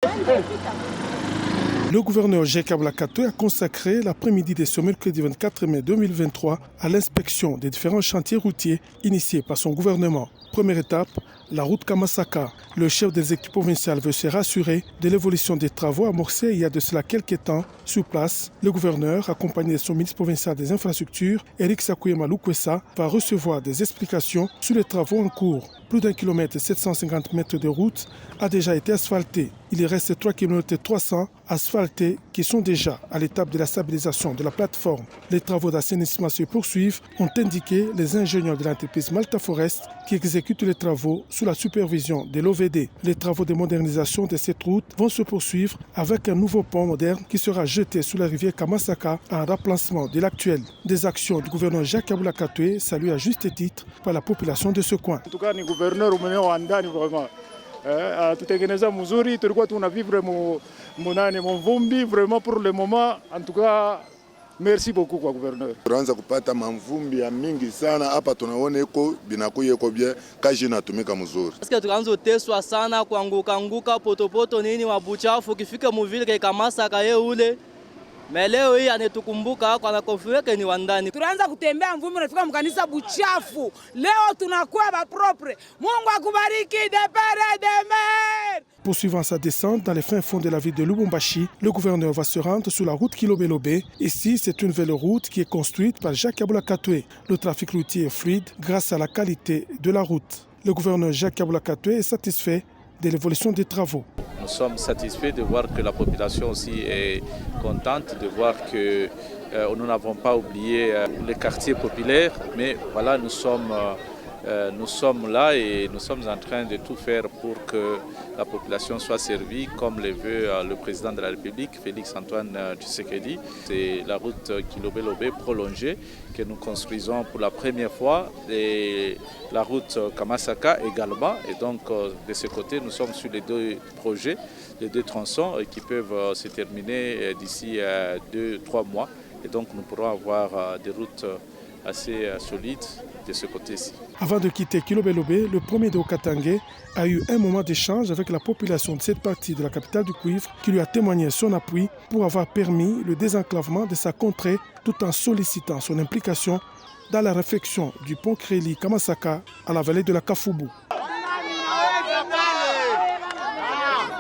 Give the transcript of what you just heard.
Le gouverneur Jacob Lakato a consacré l'après-midi de ce mercredi 24 mai 2023 à l'inspection des différents chantiers routiers initiés par son gouvernement. Première étape, la route Kamasaka. Le chef des équipes provinciales veut se rassurer de l'évolution des travaux amorcés il y a de cela quelques temps. Sur place, le gouverneur, accompagné de son ministre provincial des infrastructures, Eric Sakuyema Lukwesa, va recevoir des explications sur les travaux en cours. Plus d'un kilomètre et 750 mètres de route a déjà été asphalté. Il reste 3 km 300 asphaltés qui sont déjà à l'étape de la stabilisation de la plateforme. Les travaux d'assainissement se poursuivent, ont indiqué les ingénieurs de l'entreprise Malta Forest qui exécutent les travaux sous la supervision de l'OVD. Les travaux de modernisation de cette route vont se poursuivre avec un nouveau pont moderne qui sera jeté sous la rivière Kamasaka en remplacement de l'actuel. Des actions du gouverneur Jacques Abula-Katwe saluées à juste titre par la population de ce coin. En tout cas, ni gouverneur umeneo wa ndani vraiment. Tutengeneza mzuri, tulikuwa tunavivre mvumbi vraiment pour le moment. En tout cas, merci beaucoup kwa gouverneur. Tunaanza kupata mamvumbi ya mingi sana hapa, tunaona iko binakuye iko bien, kazi inatumika mzuri. Parce tunaanza uteswa sana kuanguka potopoto nini wabuchafu kifika muvile Kamasaka ye ule. Leo hii anetukumbuka kwa na konfireke ni wandani. Tunaanza kutembea mvumbi unafika mkanisa buchafu. Leo tunakuwa ba propre. Mungu akubariki de pere de mer. Poursuivant sa descente dans les fins fonds de la ville de Lubumbashi, le gouverneur va se rendre sur la route Kilo-Belobé. Ici, c'est une nouvelle route qui est construite par Jacques Abula-Katwe. Le trafic routier est fluide grâce à la qualité de la route. Le gouverneur Jacques Abula-Katwe est satisfait de l'évolution des travaux. Nous sommes satisfaits de voir que la population aussi est contente, de voir que nous n'avons pas oublié les quartiers populaires, mais voilà, nous sommes là et nous sommes en train de tout faire pour que la population soit servie comme le veut le président de la République, Félix-Antoine Tshisekedi. C'est la route Kilo-Belobé prolongée que nous construisons pour la première fois et la route Kamasaka également. Et donc de ce côté, nous sommes sur les deux projets, les deux tronçons qui peuvent se terminer d'ici 2-3 mois. Et donc nous pourrons avoir des routes assez solides de ce côté-ci. Avant de quitter Kilo-Belobé, le premier de Okatangé a eu un moment d'échange avec la population de cette partie de la capitale du cuivre qui lui a témoigné son appui pour avoir permis le désenclavement de sa contrée tout en sollicitant son implication dans la réfection du pont Créli Kamasaka à la vallée de la Kafoubou.